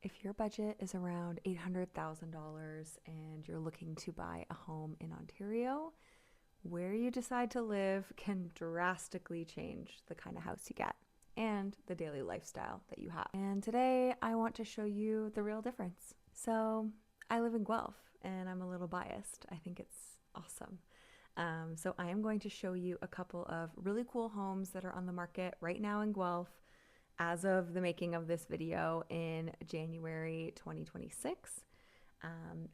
If your budget is around $800,000 and you're looking to buy a home in Ontario, where you decide to live can drastically change the kind of house you get and the daily lifestyle that you have. And today I want to show you the real difference. So I live in Guelph and I'm a little biased. I think it's awesome. So I am going to show you a couple of really cool homes that are on the market right now in Guelph as of the making of this video in January 2026.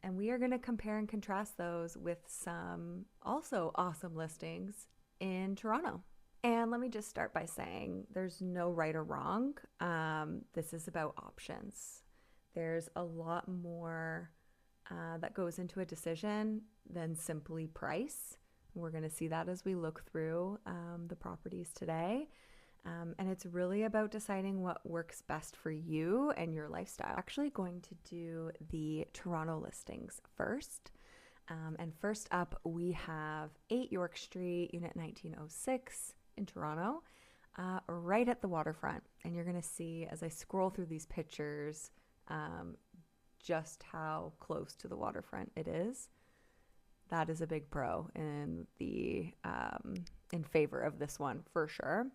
And we are going to compare and contrast those with some also awesome listings in Toronto. And let me just start by saying there's no right or wrong. This is about options. There's a lot more that goes into a decision than simply price. We're going to see that as we look through the properties today. And it's really about deciding what works best for you and your lifestyle. I'm actually going to do the Toronto listings first. And first up, we have 8 York Street, Unit 1906 in Toronto, right at the waterfront. And you're going to see as I scroll through these pictures just how close to the waterfront it is. That is a big pro in favor of this one for sure.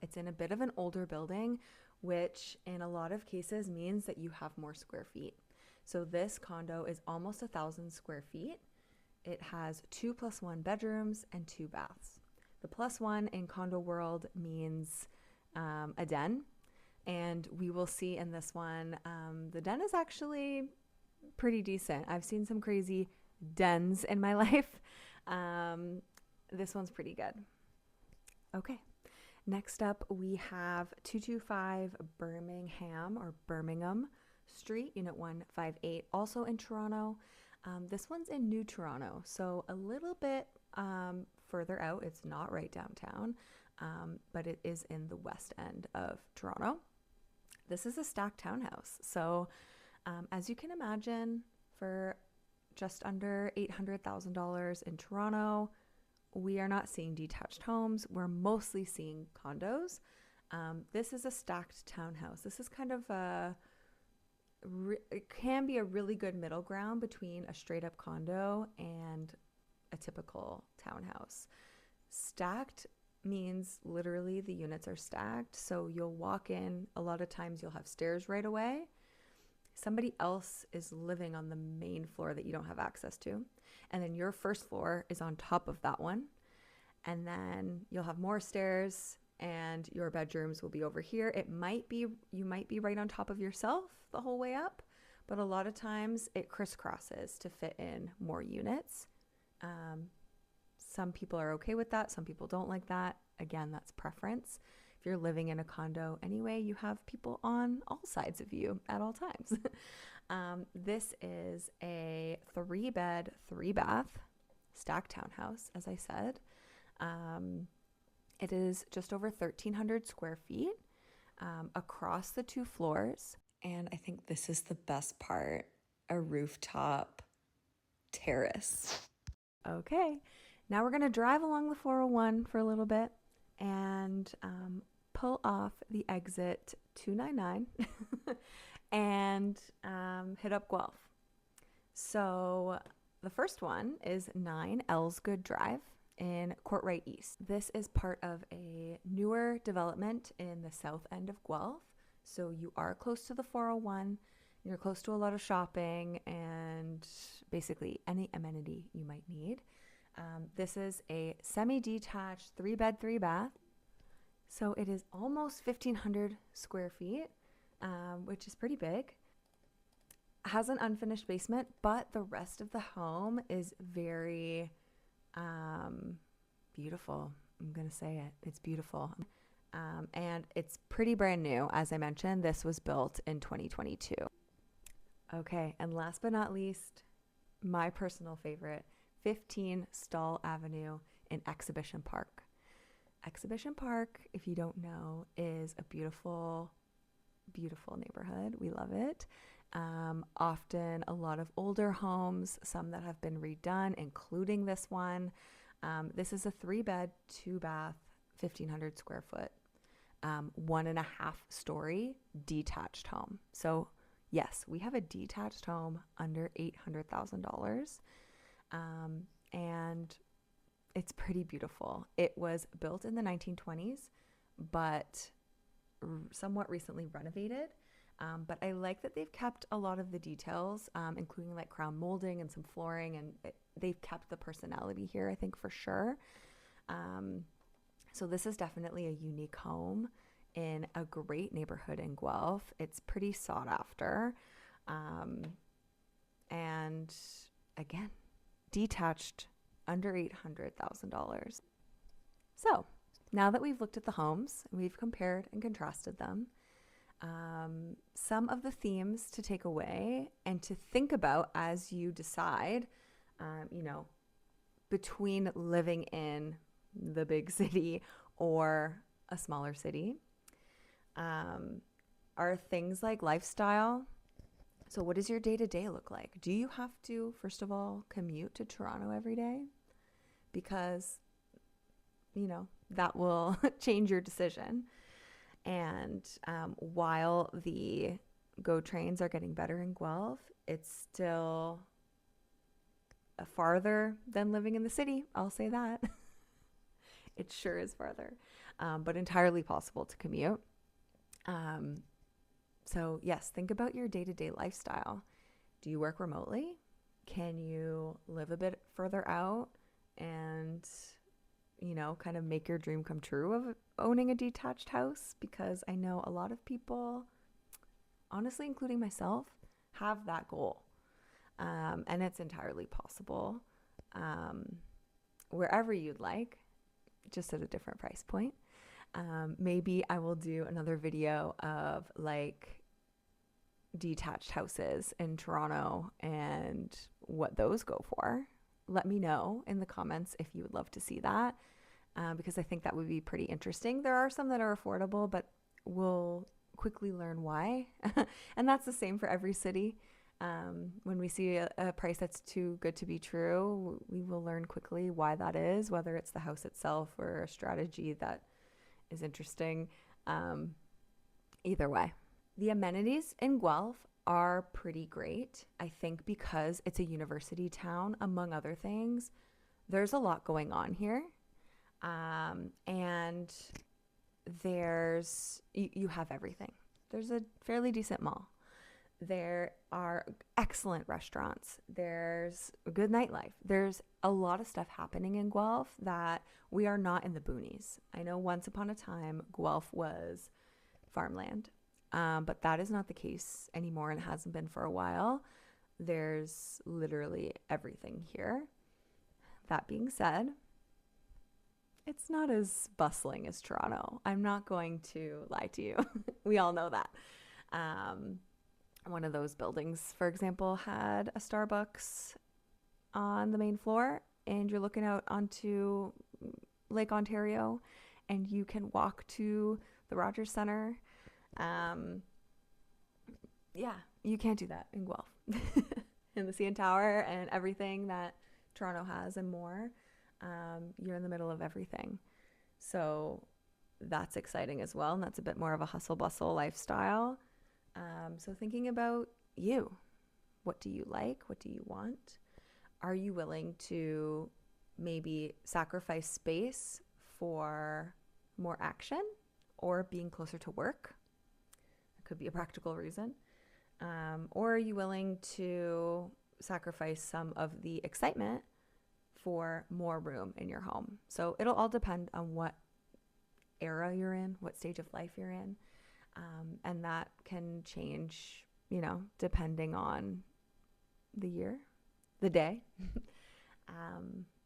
It's in a bit of an older building, which in a lot of cases means that you have more square feet. So this condo is almost 1,000 square feet. It has 2 + 1 bedrooms and 2 baths. The +1 in condo world means a den. And we will see in this one, the den is actually pretty decent. I've seen some crazy dens in my life. This one's pretty good. Okay. Next up, we have 225 Birmingham Street, Unit 158, also in Toronto. This one's in New Toronto, so a little bit further out. It's not right downtown, but it is in the west end of Toronto. This is a stacked townhouse. So as you can imagine, for just under $800,000 in Toronto, we are not seeing detached homes. We're mostly seeing condos. This is a stacked townhouse. This is kind of it can be a really good middle ground between a straight up condo and a typical townhouse. Stacked means literally the units are stacked. So you'll walk in, a lot of times you'll have stairs right away. Somebody else is living on the main floor that you don't have access to. And then your first floor is on top of that one. And then you'll have more stairs and your bedrooms will be over here. You might be right on top of yourself the whole way up, but a lot of times it crisscrosses to fit in more units. Some people are okay with that. Some people don't like that. Again, that's preference. If you're living in a condo anyway, you have people on all sides of you at all times. This is a 3-bed, 3-bath stacked townhouse, as I said. It is just over 1,300 square feet across the 2 floors. And I think this is the best part, a rooftop terrace. Okay, now we're going to drive along the 401 for a little bit and pull off the exit 299 and hit up Guelph. So the first one is 9 Elsgood Drive in Courtright East. This is part of a newer development in the south end of Guelph. So you are close to the 401, you're close to a lot of shopping and basically any amenity you might need. This is a semi-detached 3-bed, 3-bath. So it is almost 1,500 square feet, which is pretty big. Has an unfinished basement, but the rest of the home is very beautiful. I'm going to say it. It's beautiful. And it's pretty brand new. As I mentioned, this was built in 2022. Okay, and last but not least, my personal favorite, 15 Stall Avenue in Exhibition Park. Exhibition Park, if you don't know, is a beautiful, beautiful neighborhood. We love it. Often a lot of older homes, some that have been redone, including this one. This is a 3-bed, 2-bath, 1,500 square foot, 1.5 story detached home. So Yes, we have a detached home under $800,000. And it's pretty beautiful. It was built in the 1920s, but somewhat recently renovated. But I like that they've kept a lot of the details, including like crown molding and some flooring, and they've kept the personality here, I think, for sure. So this is definitely a unique home in a great neighborhood in Guelph. It's pretty sought after. And again, detached under $800,000. So now that we've looked at the homes, we've compared and contrasted them, some of the themes to take away and to think about as you decide, you know, between living in the big city or a smaller city, are things like lifestyle. So what does your day-to-day look like? Do you have to, first of all, commute to Toronto every day? Because, you know, that will change your decision. And while the GO trains are getting better in Guelph, it's still farther than living in the city. I'll say that. It sure is farther, but entirely possible to commute. So yes, think about your day-to-day lifestyle. Do you work remotely? Can you live a bit further out and, you know, kind of make your dream come true of owning a detached house? Because I know a lot of people, honestly, including myself, have that goal. And it's entirely possible, wherever you'd like, just at a different price point. Maybe I will do another video of like detached houses in Toronto and what those go for. Let me know in the comments if you would love to see that, because I think that would be pretty interesting. There are some that are affordable, but we'll quickly learn why. And that's the same for every city. When we see a price that's too good to be true, we will learn quickly why that is, whether it's the house itself or a strategy that is interesting. Either way, the amenities in Guelph are pretty great. I think because it's a university town, among other things, there's a lot going on here. And you have everything. There's a fairly decent mall. There are excellent restaurants. There's good nightlife. There's a lot of stuff happening in Guelph that we are not in the boonies. I know once upon a time, Guelph was farmland, but that is not the case anymore and hasn't been for a while. There's literally everything here. That being said, it's not as bustling as Toronto. I'm not going to lie to you. We all know that. One of those buildings, for example, had a Starbucks on the main floor, and you're looking out onto Lake Ontario, and you can walk to the Rogers Centre. Yeah, you can't do that in Guelph. In the CN Tower and everything that Toronto has and more, you're in the middle of everything. So that's exciting as well, and that's a bit more of a hustle bustle lifestyle. So thinking about you, what do you like? What do you want? Are you willing to maybe sacrifice space for more action or being closer to work? It could be a practical reason. Or are you willing to sacrifice some of the excitement for more room in your home? So it'll all depend on what era you're in, what stage of life you're in. And that can change, you know, depending on the year, the day.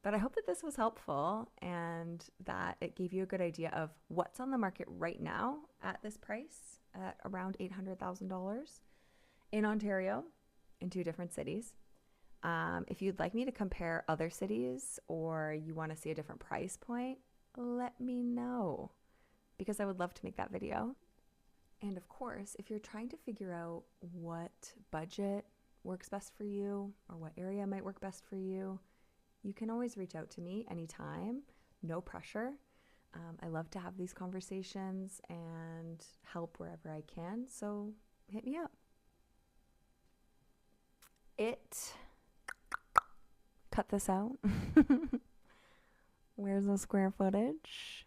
But I hope that this was helpful and that it gave you a good idea of what's on the market right now at this price at around $800,000 in Ontario in 2 different cities. If you'd like me to compare other cities or you want to see a different price point, let me know, because I would love to make that video. And of course, if you're trying to figure out what budget works best for you or what area might work best for you, you can always reach out to me anytime. No pressure. I love to have these conversations and help wherever I can. So hit me up. It, cut this out. Where's the square footage?